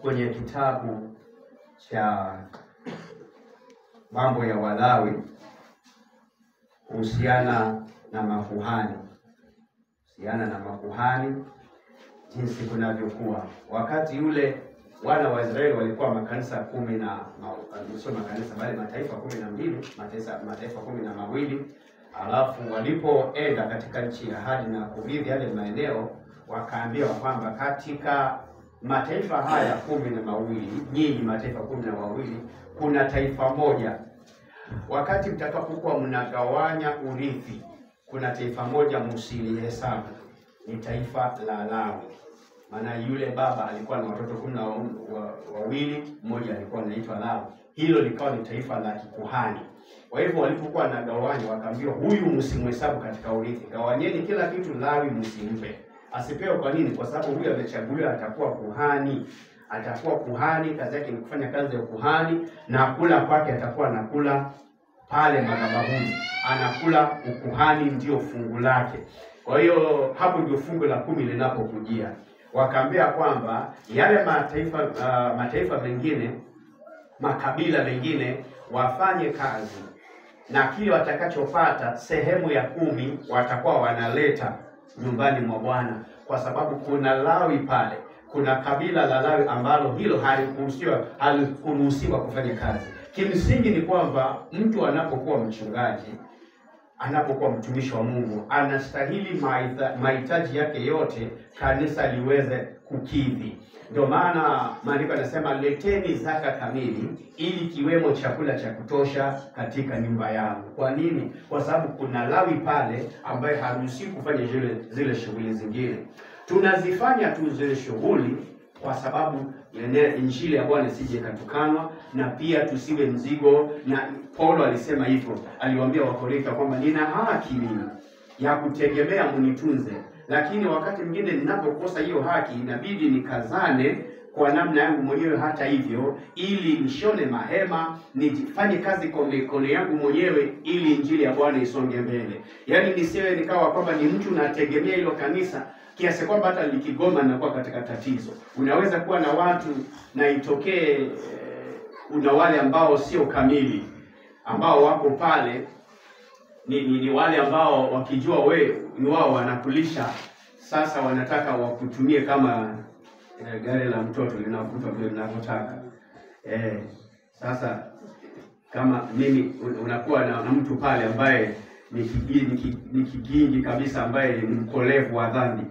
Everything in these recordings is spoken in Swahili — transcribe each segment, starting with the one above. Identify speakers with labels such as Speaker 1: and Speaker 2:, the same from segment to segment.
Speaker 1: kwenye kitabu cha Mambo ya Walawi kuhusiana na makuhani. Jinsi kunavyokuwa. Wakati ule wana wa Israeli walikuwa makanisa mataifa 12, mataifa 12. Alafu walipoenda katika nchi ya ahadi na kurithi yale maeneo, wakaambiwa kwamba katika mataifa haya 12, nyinyi mataifa 12, kuna taifa moja. Wakati mtakapokuwa mnagawanya urithi, kuna taifa moja msilihesabu, ni taifa la Lawi. Maana yule baba alikuwa na watoto 12, mmoja alikuwa anaitwa Lawi. Hilo likawa ni taifa la kikuhani. Kwa hivyo walipokuwa wanagawanya, wakaambiwa huyu msimhesabu katika urithi. Gawanyeni kila kitu, Lawi msimpe. Asipewe. Kwa nini? Kwa sababu huyu amechaguliwa, atakuwa kuhani. Atakuwa kuhani, kazi yake ni kufanya kazi ya kuhani, na kula kwake atakuwa anakula pale madhabahuni. Anakula ukuhani, ndio fungu lake. Kwa hiyo hapo ndio fungu la 10 linapokujia. Wakaambia kwamba yale mataifa mengine, makabila mengine wafanye kazi, na kile watakachopata sehemu ya 10 watakuwa wanaleta nyumbani mwa Bwana, kwa sababu kuna Lawi pale. Kuna kabila la Lawi ambalo hilo halikuruhusiwa kufanya kazi. Kimsingi ni kwamba mtu anapokuwa mchungaji, anapokuwa mtumishi wa Mungu, anastahili mahitaji yake yote kanisa liweze kukidhi. Ndio maana maandiko yanasema leteni zaka kamili ili kiwemo chakula cha kutosha katika nyumba yangu. Kwa nini? Kwa sababu kuna Lawi pale ambaye haruhusiwi kufanya zile shughuli zingine. Tunazifanya tu zile shughuli kwa sababu injili ya Bwana isije katukanwa, na pia tusiwe mzigo. Na Paulo alisema hivyo, aliwaambia Wakorintho kwamba nina haki mimi ya kutegemea mnitunze, lakini wakati mwingine ninapokosa hiyo haki inabidi nikazane kwa namna yangu mwenyewe hata hivyo, ili nishone mahema, nifanye kazi kwa mikono yangu mwenyewe, ili injili ya Bwana isonge mbele. Yaani nisiwe nikawa kwamba ni mtu nategemea hilo kanisa kiasi kwamba hata likigoma nakuwa katika tatizo. Unaweza kuwa na watu na itokee una wale ambao sio kamili, ambao wako pale ni wale ambao wakijua ni wao wanakulisha, sasa wanataka wakutumie kama gari la mtoto linavuta vile linavyotaka. Sasa kama mimi unakuwa na mtu pale ambaye ni kigingi kabisa, ambaye ni mkolevu wa dhambi,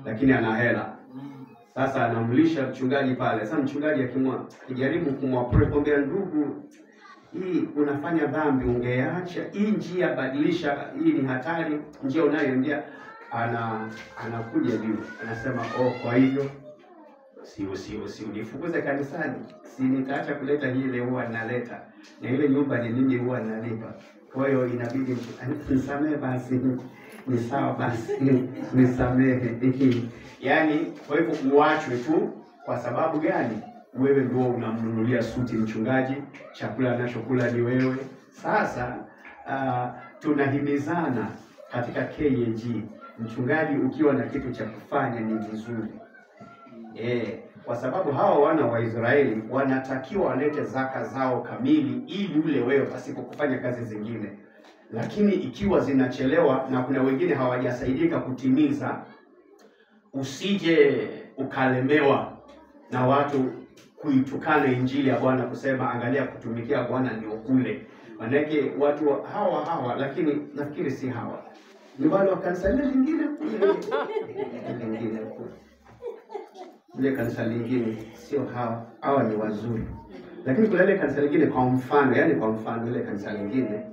Speaker 1: lakini ana hela. Sasa anamlisha mchungaji pale. Sasa mchungaji akijaribu kumwapropaganda, ndugu, hii unafanya dhambi, ungeacha hii njia, badilisha, hii ni hatari, njia unayoendea. Anakuja juu, anasema kwa hivyo si unifukuze kanisani, si nitaacha kuleta hile huwa naleta, na ile nyumba ni mimi huwa nalipa. Kwa hiyo inabidi nisamehe basi, ni sawa basi, nisamehe. Yaani kwa hivyo uachwe tu. Kwa sababu gani? Wewe ndio unamnunulia suti mchungaji, chakula anachokula ni wewe. Sasa tunahimizana katika KAG, mchungaji ukiwa na kitu cha kufanya ni vizuri. Kwa sababu hawa wana wa Israeli wanatakiwa walete zaka zao kamili ili ule wewe pasipo kufanya kazi zingine. Lakini ikiwa zinachelewa na kuna wengine hawajasaidika kutimiza, usije ukalemewa na watu kuitukana injili ya Bwana, kusema angalia kutumikia Bwana ndio kule. Manake watu hawa, lakini nafikiri si hawa, ni wale wa kanisa lingine kule. Ile kanisa lingine sio hawa ni wazuri. Lakini kuna ile kanisa lingine kwa mfano ile kanisa lingine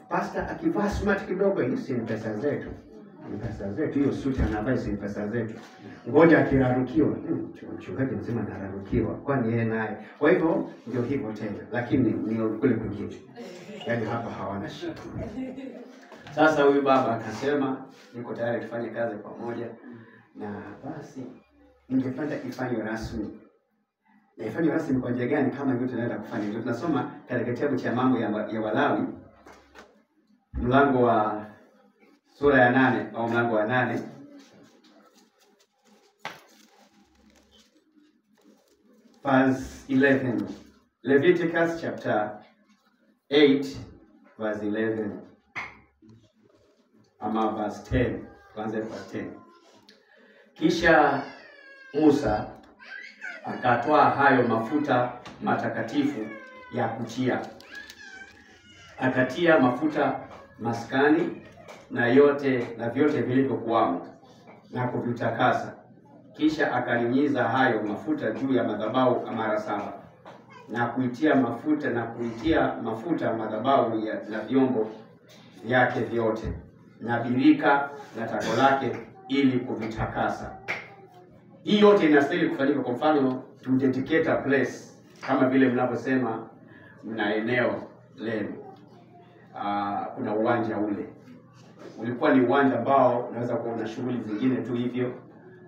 Speaker 1: pastor akivaa smart kidogo, hii si pesa zetu. Ni pesa zetu, hiyo suti anavaa si pesa zetu. Ngoja akirarukiwa, mchungaji mzima anararukiwa, kwani yeye naye. Kwa hivyo ndio hivyo tena, lakini ni kule kwingine. Yaani hapa hawana shida. Sasa huyu baba akasema niko tayari tufanye kazi pamoja, na basi ningependa ifanywe rasmi. Na ifanywe rasmi kwa njia gani kama hivyo tunaenda kufanya? Ndio tunasoma katika kitabu cha Mambo ya Walawi mlango wa sura ya 8 au mlango wa 8. verse 11. Leviticus chapter 8 verse 11. Ama verse 10. Kwanza verse 10. Kisha Musa akatoa hayo mafuta matakatifu ya kutia. Akatia mafuta maskani na vyote vilivyokuwamo na kuvitakasa. Kisha akanyunyiza hayo mafuta juu ya madhabahu mara 7 na kuitia mafuta madhabahu na vyombo vyake vyote na birika na tako lake ili kuvitakasa. Hii yote inastahili kufanyika. Kwa mfano, to dedicate a place, kama vile mnavyosema mna eneo lenu, kuna uwanja ule ulikuwa ni uwanja ambao unaweza kuwa na shughuli zingine tu hivyo,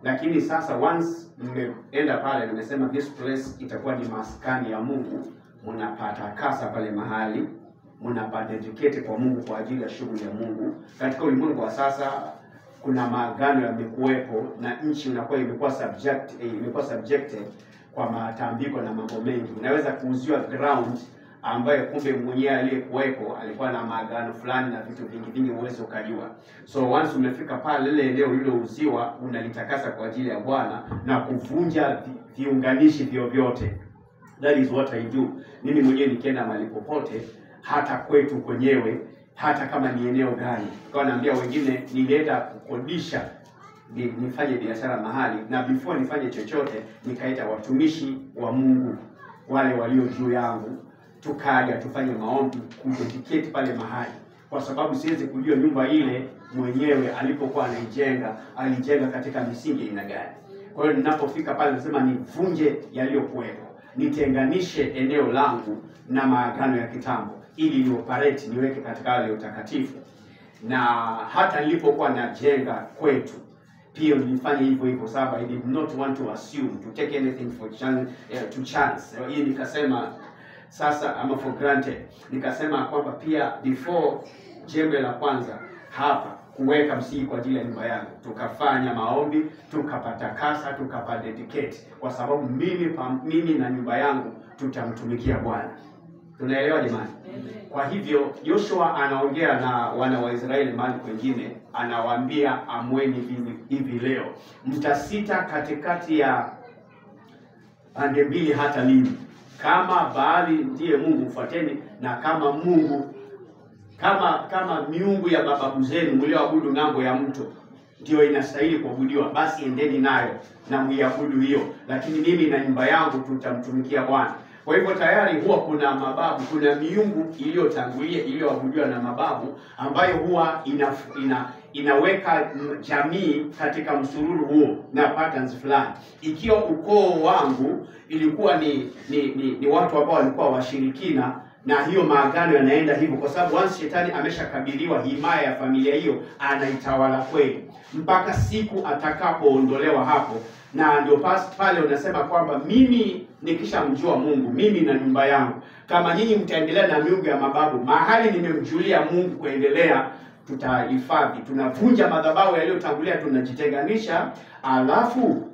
Speaker 1: lakini sasa once mmeenda pale, nimesema this place itakuwa ni maskani ya Mungu, mnapatakasa pale mahali, mnapadedicate kwa Mungu kwa ajili ya shughuli ya Mungu. Katika ulimwengu wa sasa kuna maagano yamekuwepo na nchi imekuwa subjected kwa matambiko na mambo mengi. Unaweza kuuziwa ground ambaye kumbe mwenyewe aliyekuwepo alikuwa na maagano fulani na vitu vingi uwezo ukajua. So once umefika pale, lile eneo lililouziwa unalitakasa kwa ajili ya Bwana na kuvunja viunganishi vyovyote. That is what I do. Mimi mwenyewe nikienda mahali popote, hata kwetu kwenyewe, hata kama ni eneo gani, kwa naambia wengine nilienda kukodisha nifanye biashara mahali, na before nifanye chochote nikaita watumishi wa Mungu wale walio juu yangu, tukaja tufanye maombi kudedicate pale mahali, kwa sababu siwezi kujua nyumba ile mwenyewe alipokuwa alijenga katika misingi ina gani. Kwa hiyo ninapofika pale nasema nivunje yaliyokuwepo, nitenganishe eneo langu na maagano ya kitambo ili nioperate, niweke katika hali ya utakatifu. Na hata nilipokuwa najenga kwetu pia nilifanya hivyo sababu I did not want to assume to take anything to chance. Hii nikasema sasa ama for granted, nikasema kwamba pia before jembe la kwanza hapa kuweka msingi kwa ajili ya nyumba yangu, tukafanya maombi, tukapatakasa, tukapadedicate, kwa sababu mimi na nyumba yangu tutamtumikia Bwana. Tunaelewa jamani? Kwa hivyo Joshua anaongea na wana wa Israeli mahali kwingine, anawaambia amweni hivi leo, mtasita katikati ya pande mbili hata lini? Kama Baali ndiye Mungu mfuateni, na kama Mungu kama miungu ya babu zenu mlioabudu ng'ambo ya mto ndio inastahili kuabudiwa, basi endeni nayo na muiabudu hiyo, lakini mimi na nyumba yangu tutamtumikia Bwana. Kwa hivyo tayari huwa kuna miungu iliyotangulia iliyoabudiwa na mababu, ambayo huwa inaweka jamii katika msururu huo na patterns fulani. Ikiwa ukoo wangu ilikuwa ni watu ambao walikuwa washirikina, na hiyo maagano yanaenda hivyo, kwa sababu once shetani ameshakabiliwa himaya ya familia hiyo, anaitawala kweli mpaka siku atakapoondolewa hapo. Na ndio pale unasema kwamba mimi nikishamjua Mungu, mimi na nyumba yangu, kama nyinyi mtaendelea na miungu ya mababu, mahali nimemjulia Mungu kuendelea, tutahifadhi, tunavunja madhabahu yaliyotangulia, tunajitenganisha, alafu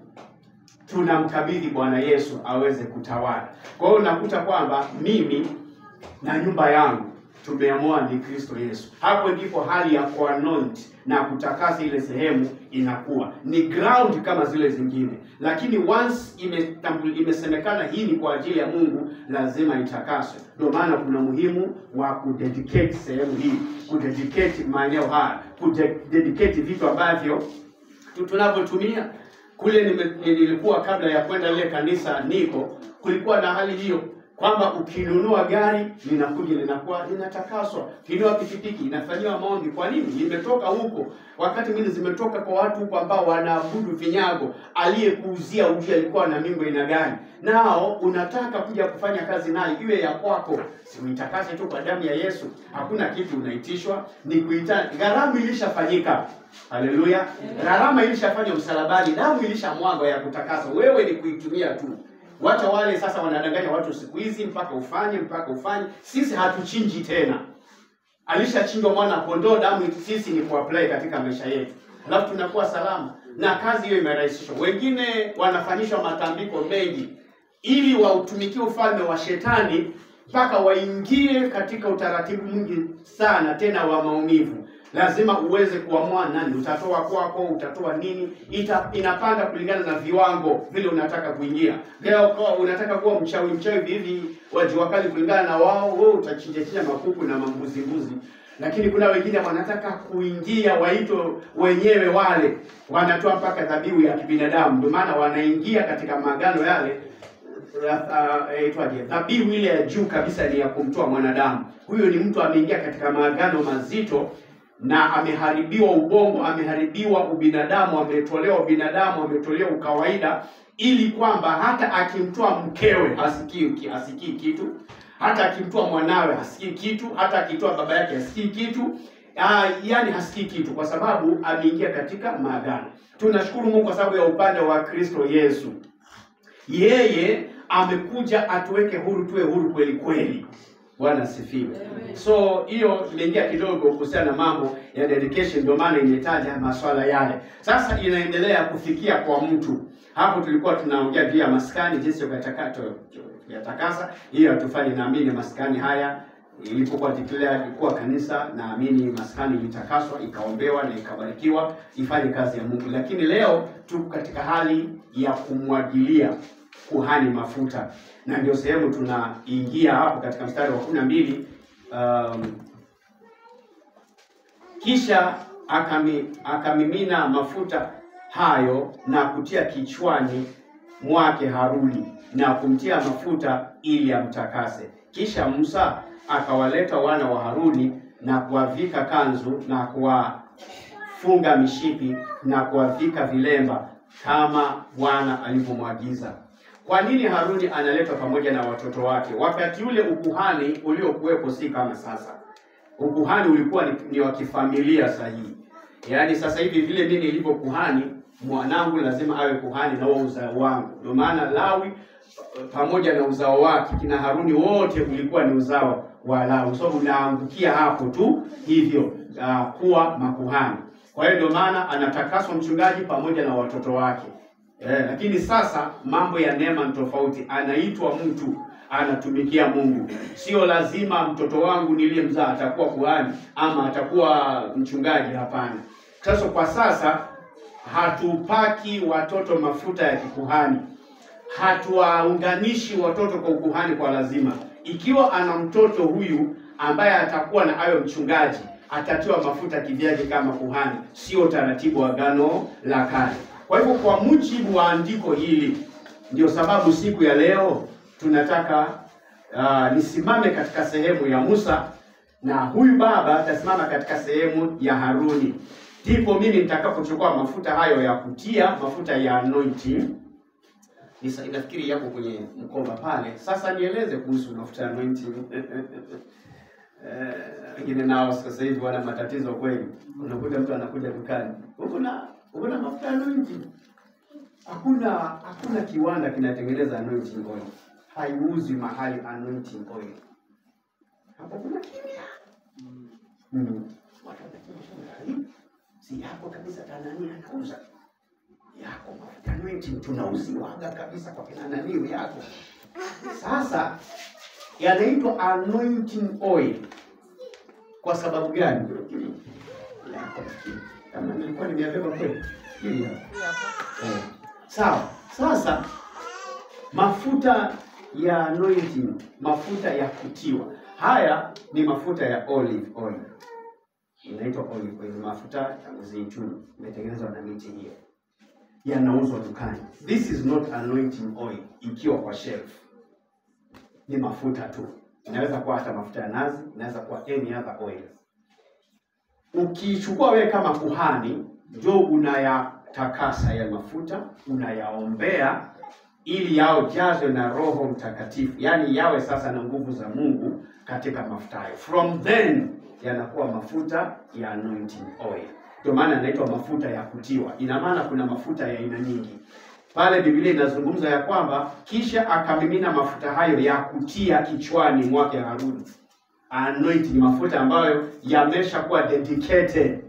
Speaker 1: tunamkabidhi Bwana Yesu aweze kutawala. Kwa hiyo unakuta kwamba mimi na nyumba yangu tumeamua ni Kristo Yesu. Hapo ndipo hali ya kuanoint na kutakasa ile sehemu inakuwa ni ground kama zile zingine, lakini once imesemekana hii ni kwa ajili ya Mungu, lazima itakaswe. Ndio maana kuna muhimu wa kudedicate sehemu hii, kudedicate maeneo haya, kudedicate vitu ambavyo tunavyotumia. Kule nilikuwa kabla ya kwenda ile kanisa kulikuwa na hali hiyo, kwamba ukinunua gari linakuwa linatakaswa, kinunua pikipiki inafanywa maombi. Kwa nini? Nimetoka huko, wakati mimi zimetoka kwa watu huko ambao wanaabudu vinyago, aliyekuuzia ujia alikuwa na mimbo ina gani, nao unataka kuja kufanya kazi nayo iwe ya kwako, si uitakase tu kwa damu ya Yesu. Hakuna kitu unaitishwa, ni kuita, gharama ilishafanyika. Haleluya. Gharama ilishafanywa msalabani, damu ilishamwagwa ya kutakasa, wewe ni kuitumia tu. Watu wale sasa wanadanganya watu siku hizi, mpaka ufanye. Sisi hatuchinji tena, alishachinjwa mwana kondoo, damu sisi ni kuapply katika maisha yetu, alafu tunakuwa salama, na kazi hiyo imerahisishwa. Wengine wanafanyishwa matambiko mengi, ili wautumikie ufalme wa shetani, mpaka waingie katika utaratibu mwingi sana tena wa maumivu. Lazima uweze kuamua nani utatoa kwako, utatoa nini. Inapanda kulingana na viwango vile unataka kuingia. Leo kwa unataka kuwa mchawi hivi wajiwakali kulingana na wao, wewe utachinja makuku na mbuzi. Lakini kuna wengine wanataka kuingia waito wenyewe, wale wanatoa mpaka dhabihu ya kibinadamu. Ndio maana wanaingia katika maagano yale. Dhabihu ile ya juu kabisa ni ya kumtoa mwanadamu. Huyo ni mtu ameingia katika maagano mazito na ameharibiwa ubongo, ameharibiwa ubinadamu, ametolewa ubinadamu, ametolewa ukawaida, ili kwamba hata akimtoa mkewe hasikii kitu, hata akimtoa mwanawe hasikii kitu, hata akitoa baba yake hasikii kitu. Yani hasikii kitu kwa sababu ameingia katika maagano. Tunashukuru Mungu kwa sababu ya upande wa Kristo Yesu. Yeye amekuja atuweke huru, tuwe huru kweli kweli. Bwana asifiwe. So hiyo imeingia kidogo kuhusiana na mambo ya dedication, ndio maana imetaja masuala yale. Sasa inaendelea kufikia kwa mtu. Hapo tulikuwa tunaongea juu ya maskani, jinsi ya takasa. Hiyo hatufanye, naamini maskani haya ilipokuwa declared kuwa kanisa, naamini maskani ilitakaswa, ikaombewa na ikabarikiwa ifanye kazi ya Mungu. Lakini leo tuko katika hali ya kumwagilia kuhani mafuta, na ndio sehemu tunaingia hapo katika mstari wa 12. Kisha akamimina mafuta hayo na kutia kichwani mwake Haruni na kumtia mafuta ili amtakase. Kisha Musa akawaleta wana wa Haruni na kuwavika kanzu na kuwafunga mishipi na kuwavika vilemba kama Bwana alivyomwagiza. Kwa nini Haruni analetwa pamoja na watoto wake? Wakati ule ukuhani uliokuwepo si kama sasa. Ukuhani ulikuwa ni wa kifamilia sahihi. Yaani sasa hivi vile mimi nilivyo kuhani, mwanangu lazima awe kuhani na uzao wangu. Ndio maana Lawi pamoja na uzao wake, kina Haruni wote ulikuwa ni uzao wa Lawi. So unaangukia hapo tu hivyo kuwa makuhani. Kwa hiyo ndio maana anatakaswa mchungaji pamoja na watoto wake. Lakini sasa mambo ya neema ni tofauti. Anaitwa mtu anatumikia Mungu. Sio lazima mtoto wangu niliyemzaa atakuwa kuhani ama atakuwa mchungaji, hapana. Sasa kwa sasa hatupaki watoto mafuta ya kikuhani. Hatuwaunganishi watoto kwa ukuhani kwa lazima. Ikiwa ana mtoto huyu ambaye atakuwa na ayo mchungaji, atatiwa mafuta kivyake kama kuhani, sio taratibu wa Agano la Kale. Kwa hivyo kwa mujibu wa andiko hili, ndio sababu siku ya leo tunataka nisimame katika sehemu ya Musa na huyu baba atasimama katika sehemu ya Haruni. Ndipo mimi nitakapochukua mafuta hayo ya kutia, mafuta ya anointing. Nafikiri yako kwenye mkoba pale. Sasa nieleze kuhusu mafuta ya anointing. Wengine nao sasa hivi wana matatizo kweli. Unakuta mtu anakuja dukani, uko na mafuta ya anointing. Hakuna kiwanda kinatengeneza anointing oil. Haiuzi mahali anointing oil. Hapo kuna kimya. Watu wanasema si hapo kabisa Tanzania anauza. Yako mafuta anointing tunauziwaga kabisa kwa kina nani yako. Sasa yanaitwa anointing oil. Kwa sababu gani? Kama nilikuwa nimeyabeba kweli. Hili hapa. Sawa. Sasa mafuta ya anointing, mafuta ya kutiwa. Haya ni mafuta ya olive oil. Inaitwa olive oil, mafuta ya mzeituni, imetengenezwa na miti hiyo. Yanauzwa dukani. This is not anointing oil ikiwa kwa shelf. Ni mafuta tu. Inaweza kuwa hata mafuta ya nazi, inaweza kuwa any other oil. Ukichukua wewe kama kuhani, ndio unayatakasa ya mafuta, unayaombea ili yao jazwe na Roho Mtakatifu. Yaani yawe sasa na nguvu za Mungu katika mafuta hayo. From then yanakuwa mafuta ya anointing oil. Ndio maana yanaitwa mafuta ya kutiwa. Ina maana kuna mafuta ya aina nyingi. Pale Biblia inazungumza ya kwamba kisha akamimina mafuta hayo ya kutia kichwani mwake Haruni. Anointing, mafuta ambayo yameshakuwa dedicated.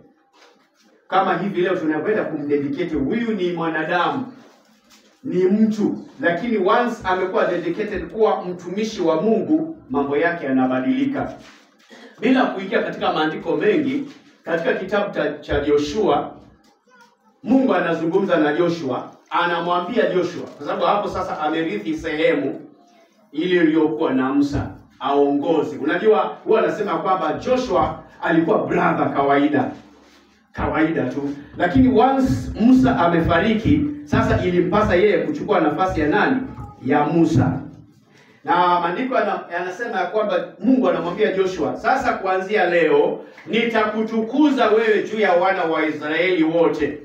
Speaker 1: Kama hivi leo tunakwenda kumdedicate, huyu ni mwanadamu. ni mtu, lakini once amekuwa dedicated kuwa mtumishi wa Mungu, mambo yake yanabadilika. Bila kuingia katika maandiko mengi, katika kitabu cha Joshua, Mungu anazungumza na Joshua, anamwambia Joshua, kwa sababu hapo sasa amerithi sehemu ile iliyokuwa na Musa aongozi. Unajua huwa anasema kwamba Joshua alikuwa brother kawaida tu, lakini once Musa amefariki, sasa ilimpasa yeye kuchukua nafasi ya nani? Ya Musa. Na maandiko yanasema ya kwamba Mungu anamwambia Joshua, sasa kuanzia leo nitakutukuza wewe juu ya wana wa Israeli wote,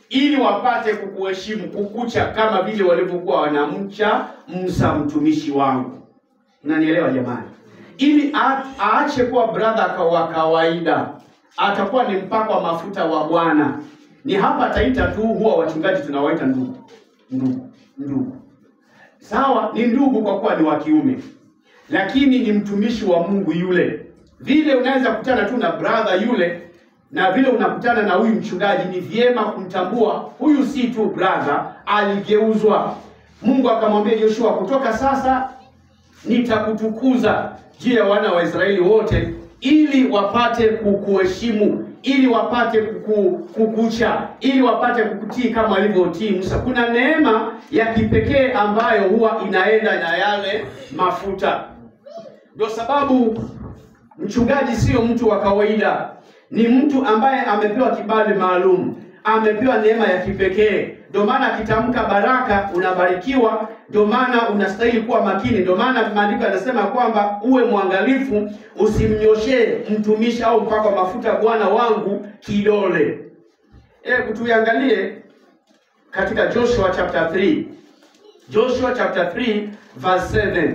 Speaker 1: ili wapate kukuheshimu, kukucha kama vile walivyokuwa wanamcha Musa mtumishi wangu. Unanielewa jamani? Ili aache kuwa brother wa kawaida, atakuwa ni mpako wa mafuta wa Bwana. Ni hapa ataita tu, huwa wachungaji tunawaita ndugu. Sawa, ni ndugu kwa kuwa ni wa kiume, lakini ni mtumishi wa Mungu yule. Vile unaweza kukutana tu na brother yule, na vile unakutana na huyu mchungaji, ni vyema kumtambua huyu si tu brother, aligeuzwa. Mungu akamwambia Joshua, kutoka sasa nitakutukuza juu ya wana wa Israeli wote, ili wapate kukuheshimu, ili wapate kukucha, ili wapate kukutii kama alivyotii Musa. Kuna neema ya kipekee ambayo huwa inaenda na yale mafuta. Ndio sababu mchungaji sio mtu wa kawaida, ni mtu ambaye amepewa kibali maalum, amepewa neema ya kipekee. Ndio maana akitamka baraka unabarikiwa, ndio maana unastahili kuwa makini. Ndio maana maandiko yanasema kwamba uwe mwangalifu, usimnyoshee mtumishi au mpako wa mafuta Bwana wangu kidole. Tuiangalie katika Joshua chapter 3. Joshua chapter 3 verse 7.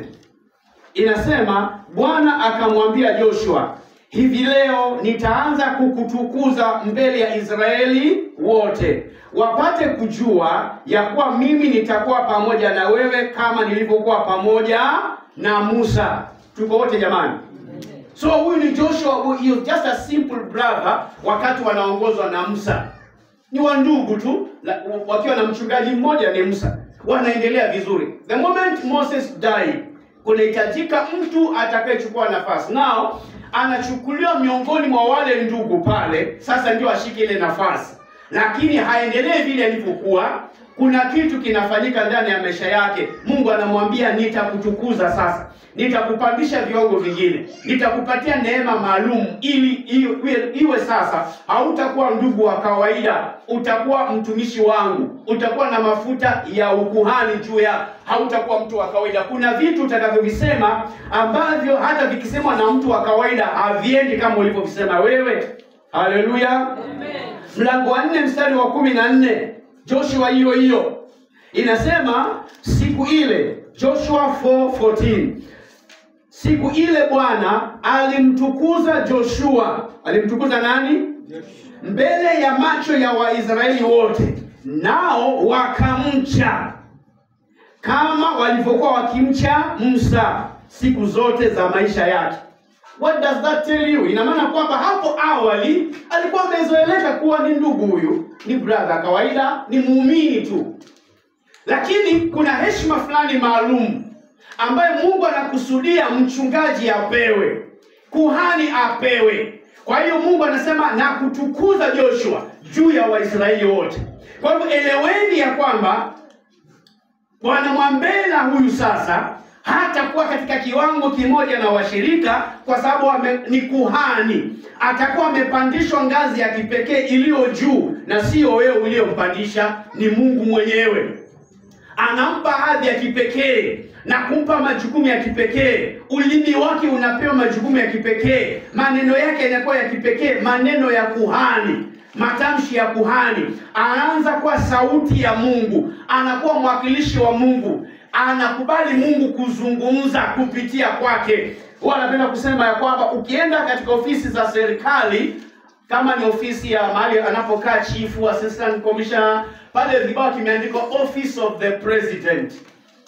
Speaker 1: Inasema, Bwana akamwambia Joshua, hivi leo nitaanza kukutukuza mbele ya Israeli wote, wapate kujua ya kuwa mimi nitakuwa pamoja na wewe kama nilivyokuwa pamoja na Musa. Tuko wote jamani? So huyu ni Joshua, he was just a simple brother wakati wanaongozwa na Musa. Ni wandugu tu, wakiwa na mchungaji mmoja ni Musa. Wanaendelea vizuri. The moment Moses died, kunahitajika mtu atakayechukua nafasi. Now anachukuliwa miongoni mwa wale ndugu pale, sasa ndio ashike ile nafasi. Lakini haendelee vile alivyokuwa. Kuna kitu kinafanyika ndani ya maisha yake. Mungu anamwambia, nitakutukuza sasa, nitakupandisha viwango vingine, nitakupatia neema maalum, ili iwe sasa hautakuwa ndugu wa kawaida, utakuwa mtumishi wangu, utakuwa na mafuta ya ukuhani juu ya, hautakuwa mtu wa kawaida. Kuna vitu utakavyovisema ambavyo hata vikisemwa na mtu wa kawaida haviendi kama ulivyovisema wewe. Haleluya, amen. Mlango wa 4 mstari wa 14, Joshua hiyo inasema, siku ile, Joshua 4:14, siku ile Bwana alimtukuza Joshua. Alimtukuza nani? Mbele ya macho ya Waisraeli wote, nao wakamcha kama walivyokuwa wakimcha Musa siku zote za maisha yake. What does that tell you? Ina maana kwamba hapo awali alikuwa amezoeleka kuwa ni ndugu, huyu ni brother kawaida, ni muumini tu. Lakini kuna heshima fulani maalum ambaye Mungu anakusudia mchungaji apewe, kuhani apewe. Kwa hiyo Mungu anasema, na kutukuza Joshua juu ya Waisraeli wote. Kwa hivyo eleweni ya kwamba Bwana Mwambela huyu sasa hatakuwa katika kiwango kimoja na washirika, kwa sababu ni kuhani. Atakuwa amepandishwa ngazi ya kipekee iliyo juu, na sio wewe uliyompandisha, ni Mungu mwenyewe. Anampa hadhi ya kipekee na kumpa majukumu ya kipekee. Ulimi wake unapewa majukumu ya kipekee, maneno yake yanakuwa ya kipekee, maneno ya kuhani, matamshi ya kuhani. Anaanza kwa sauti ya Mungu, anakuwa mwakilishi wa Mungu, anakubali Mungu kuzungumza kupitia kwake. Wanapenda kusema ya kwamba ukienda katika ofisi za serikali, kama ni ofisi ya mahali anapokaa chief, assistant commissioner, pale vibao kimeandikwa office of the president.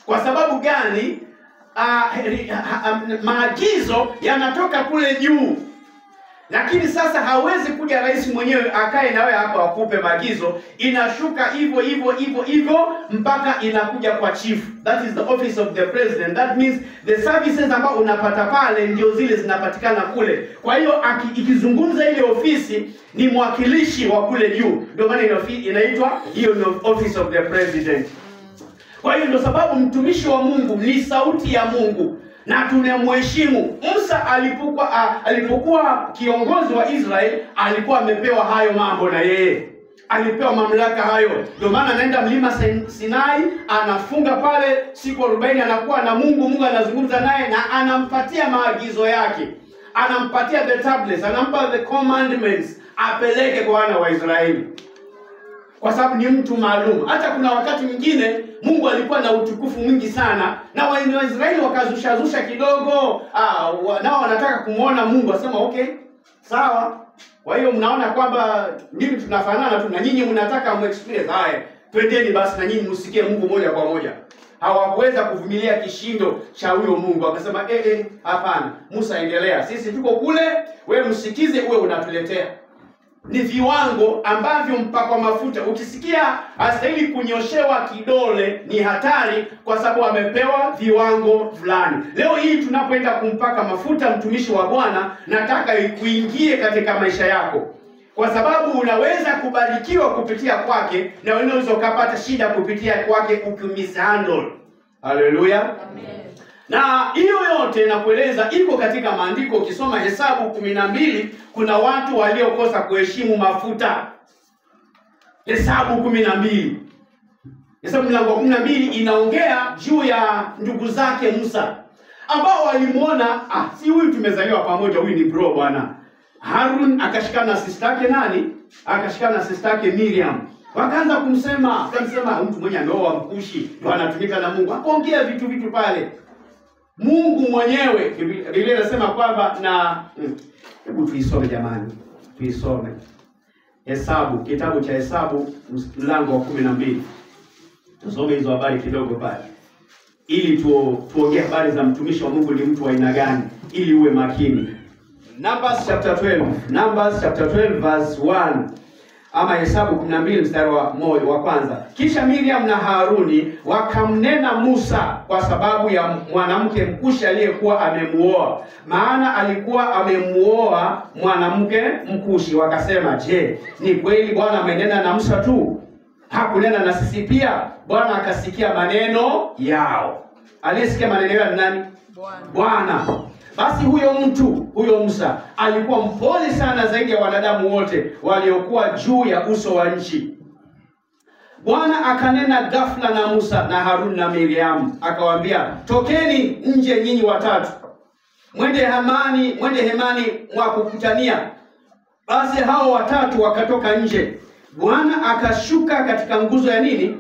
Speaker 1: Kwa sababu gani? Maagizo yanatoka kule juu. Lakini sasa hawezi kuja rais mwenyewe akae na wewe hapa akupe maagizo. Inashuka hivyo mpaka inakuja kwa chief. That is the office of the president. That means the services ambao unapata pale ndio zile zinapatikana kule. Kwa hiyo ikizungumza ile ofisi ni mwakilishi wa kule juu. Ndio maana inaitwa hiyo ni office of the president. Kwa hiyo ndio sababu mtumishi wa Mungu ni sauti ya Mungu na tunamheshimu. Musa alipokuwa kiongozi wa Israeli alikuwa amepewa hayo mambo, na yeye alipewa mamlaka hayo. Ndio maana anaenda mlima Sinai, anafunga pale siku 40, anakuwa na Mungu. Mungu anazungumza naye na anampatia maagizo yake, anampatia the tablets, anampa the commandments apeleke kwa wana wa Israeli, kwa sababu ni mtu maalum. Hata kuna wakati mwingine Mungu alikuwa na utukufu mwingi sana, na Waisraeli wakazusha kidogo, nao wanataka kumuona Mungu, asema okay, sawa. Kwa hiyo mnaona kwamba mimi tunafanana tu na nyinyi, mnataka mu-experience haya, twendeni basi na nyinyi msikie Mungu moja kwa moja. Hawakuweza kuvumilia kishindo cha huyo Mungu, akasema hapana, Musa endelea, sisi tuko kule, wewe msikize, uwe unatuletea. Ni viwango ambavyo mpakwa mafuta, ukisikia hastahili kunyoshewa kidole ni hatari, kwa sababu amepewa viwango fulani. Leo hii tunapoenda kumpaka mafuta mtumishi wa Bwana, nataka kuingie katika maisha yako, kwa sababu unaweza kubarikiwa kupitia kwake, na unaweza ukapata shida kupitia kwake ukimishandle. Haleluya, amen. Na hiyo yote nakueleza iko katika maandiko. Ukisoma Hesabu 12 kuna watu waliokosa kuheshimu mafuta. Hesabu 12. Hesabu mlango 12 inaongea juu ya ndugu zake Musa, ambao walimuona si huyu tumezaliwa pamoja, huyu ni bro bwana. Harun akashikana na sister yake nani? Akashikana na sister yake Miriam. Wakaanza kumsema, mtu mwenye ameoa Mkushi ndio anatumika na Mungu. Akaongea vitu pale. Mungu mwenyewe Biblia inasema kwamba na hebu tuisome jamani. Tuisome. Hesabu, kitabu cha Hesabu mlango wa 12. Tusome hizo habari kidogo pale, ili tuongee habari za mtumishi wa Mungu ni mtu wa aina gani, ili uwe makini. Numbers chapter 12 verse 1. Ama Hesabu 12 mstari wa kwanza. Kisha Miriam na Haruni wakamnena Musa kwa sababu ya mwanamke Mkushi aliyekuwa amemuoa, maana alikuwa amemuoa mwanamke Mkushi. Wakasema, je, ni kweli Bwana amenena na Musa tu? Hakunena na sisi pia? Bwana akasikia maneno yao. Aliyesikia maneno yao ni nani? Bwana. Basi huyo Musa alikuwa mpole sana zaidi ya wanadamu wote waliokuwa juu ya uso wa nchi. Bwana akanena ghafla na Musa na Harun na Miriam, akawaambia, tokeni nje nyinyi watatu, mwende hemani mwa kukutania. Basi hao watatu wakatoka nje. Bwana akashuka katika nguzo ya nini?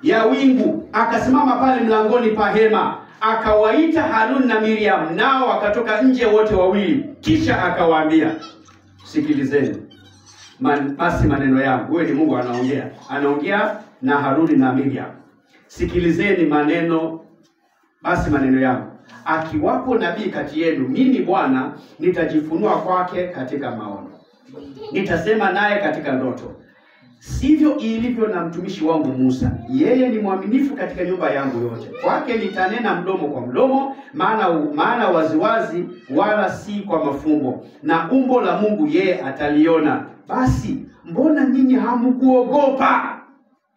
Speaker 1: Ya wingu, akasimama pale mlangoni pa hema. Akawaita Harun na Miriam, nao wakatoka nje wote wawili. Kisha akawaambia, sikilizeni basi maneno yangu. Wewe ni Mungu anaongea na Harun na Miriam. Sikilizeni maneno yangu. Akiwapo nabii kati yenu, mimi Bwana nitajifunua kwake katika maono, nitasema naye katika ndoto. Sivyo ilivyo na mtumishi wangu Musa, yeye ni mwaminifu katika nyumba yangu yote. Kwake nitanena mdomo kwa mdomo, maana waziwazi, wala si kwa mafumbo, na umbo la Mungu yeye ataliona. Basi mbona nyinyi hamkuogopa?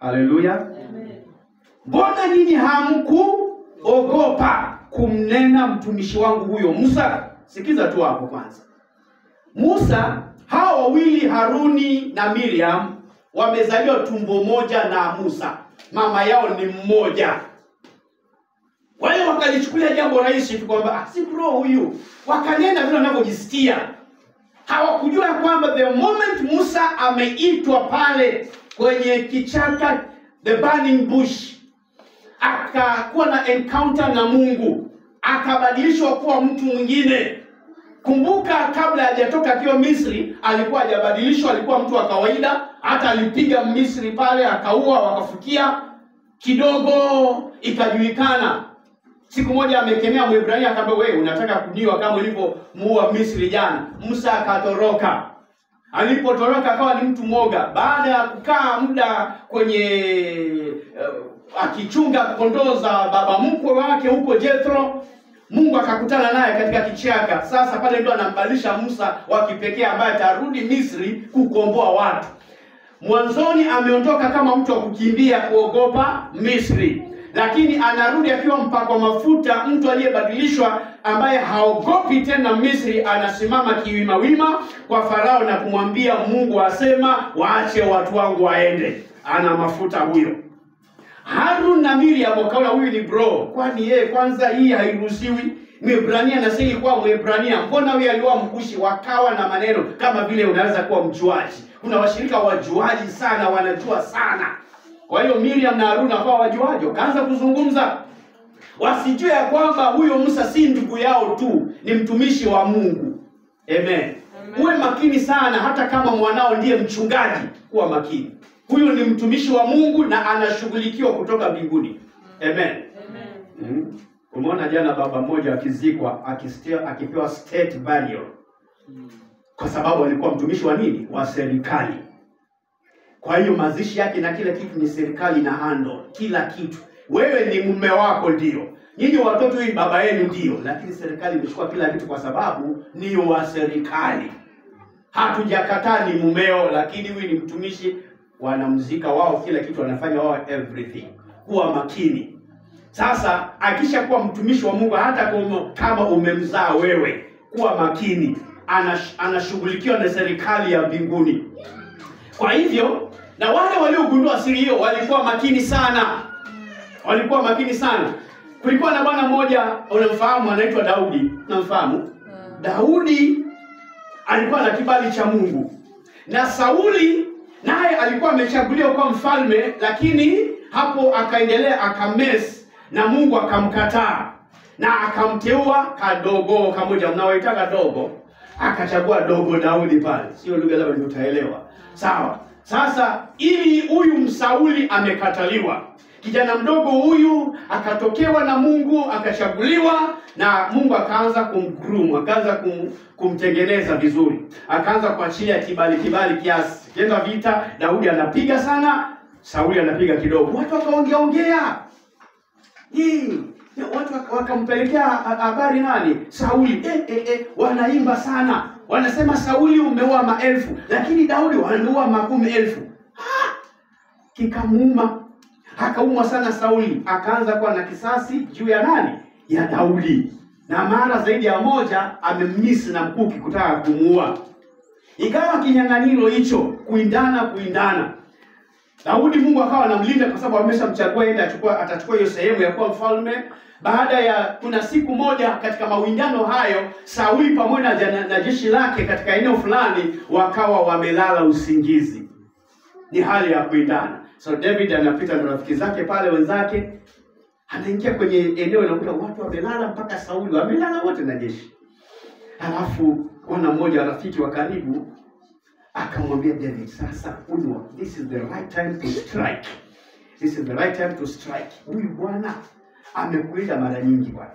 Speaker 1: Haleluya, amen. Mbona nyinyi hamkuogopa kumnena mtumishi wangu huyo Musa? Sikiza tu hapo kwanza. Musa, hao wawili Haruni na Miriam wamezaliwa tumbo moja na Musa, mama yao ni mmoja. Kwa hiyo wakalichukulia jambo rahisi tu kwamba si bro huyu, wakanena vile wanavyojisikia. Hawakujua kwamba the moment Musa ameitwa pale kwenye kichaka, the burning bush, akakuwa na encounter na Mungu, akabadilishwa kuwa mtu mwingine. Kumbuka, kabla hajatoka akiwa Misri alikuwa hajabadilishwa, alikuwa mtu wa kawaida. Hata alipiga Misri pale, akaua, wakafukia kidogo, ikajulikana. Siku moja amekemea Mwebrania akamwambia, wewe unataka kuniua kama ulivyomuua Misri jana. Musa akatoroka. Alipotoroka akawa ni mtu mwoga. Baada ya kukaa muda kwenye akichunga kondoo za baba mkwe wake huko Jethro, Mungu akakutana naye katika kichaka. Sasa pale ndio anambadilisha Musa wa kipekee ambaye atarudi Misri kukomboa watu. Mwanzoni ameondoka kama mtu wa kukimbia kuogopa Misri, lakini anarudi akiwa mpakwa mafuta, mtu aliyebadilishwa ambaye haogopi tena Misri. Anasimama kiwimawima kwa Farao na kumwambia Mungu asema waache watu wangu waende. Ana mafuta huyo. Harun na Miriam wakaona huyu ni bro. Kwani yeye kwanza hii hairuhusiwi? Mwebrania anasema kwa Mwebrania, mbona huyu aliwa Mkushi? Wakawa na maneno kama vile unaweza kuwa mjuaji. Kuna washirika wajuaji sana, wanajua sana. Kwa hiyo Miriam na Harun wakawa wajuaji, wakaanza kuzungumza. Wasijue ya kwamba huyo Musa si ndugu yao tu, ni mtumishi wa Mungu. Amen. Uwe makini sana, hata kama mwanao ndiye mchungaji, kuwa makini. Huyu ni mtumishi wa Mungu na anashughulikiwa kutoka mbinguni. Amen. Amen. Umeona jana baba mmoja akizikwa akipewa state burial. Kwa sababu alikuwa mtumishi wa nini? Wa serikali. Kwa hiyo mazishi yake na kila kitu ni serikali na handle kila kitu. Wewe ni mume wako ndio. Nyinyi watoto hii baba yenu ndio, lakini serikali imechukua kila kitu kwa sababu ni wa serikali. Hatujakataa ni mumeo, lakini huyu ni mtumishi, wanamzika wao kila kitu, wanafanya wao everything. Kuwa makini. Sasa akishakuwa mtumishi wa Mungu, hata kama umemzaa wewe, kuwa makini. Anashughulikiwa na serikali ya mbinguni. Kwa hivyo, na wale waliogundua siri hiyo walikuwa makini sana. Walikuwa makini sana. Kulikuwa na bwana mmoja, unamfahamu, anaitwa Daudi. Unamfahamu? Daudi alikuwa na kibali cha Mungu. Na Sauli naye alikuwa amechaguliwa kwa mfalme, lakini hapo akaendelea akamesi na Mungu akamkataa. Na akamteua kadogo kamoja, mnaoitaka dogo, akachagua dogo Daudi pale. Sio lugha labda ndio utaelewa. Sawa. Sasa ili huyu Sauli amekataliwa, kijana mdogo huyu akatokewa na Mungu, akachaguliwa na Mungu, akaanza kumgroom, akaanza kumtengeneza vizuri, akaanza kuachilia kibali kiasi. Kienda vita, Daudi anapiga sana, Sauli anapiga kidogo. Watu wakaongea. Watu wakampelekea habari nani? Sauli. Wanaimba sana. Wanasema Sauli umeua maelfu, lakini Daudi wanaua 10,000. Kikamuuma. Akaumwa sana Sauli, akaanza kuwa na kisasi juu ya nani? Ya Daudi. Na mara zaidi ya moja amemnyisi na mkuki kutaka kumuua. Ikawa kinyang'anyiro hicho, kuindana. Daudi Mungu akawa anamlinda kwa sababu ameshamchagua yeye atachukua hiyo sehemu ya kuwa mfalme. Baada ya kuna siku moja katika mawindano hayo, Sauli pamoja na jeshi lake katika eneo fulani wakawa wamelala usingizi. Ni hali ya kuindana. So David anapita na rafiki zake pale wenzake, anaingia kwenye eneo na kuta watu wamelala, mpaka Sauli wamelala wote na jeshi. Halafu kuna mmoja rafiki wa karibu akamwambia David, sasa this is the right time to strike. This is the right time to strike. Huyu bwana amekuita mara nyingi bwana.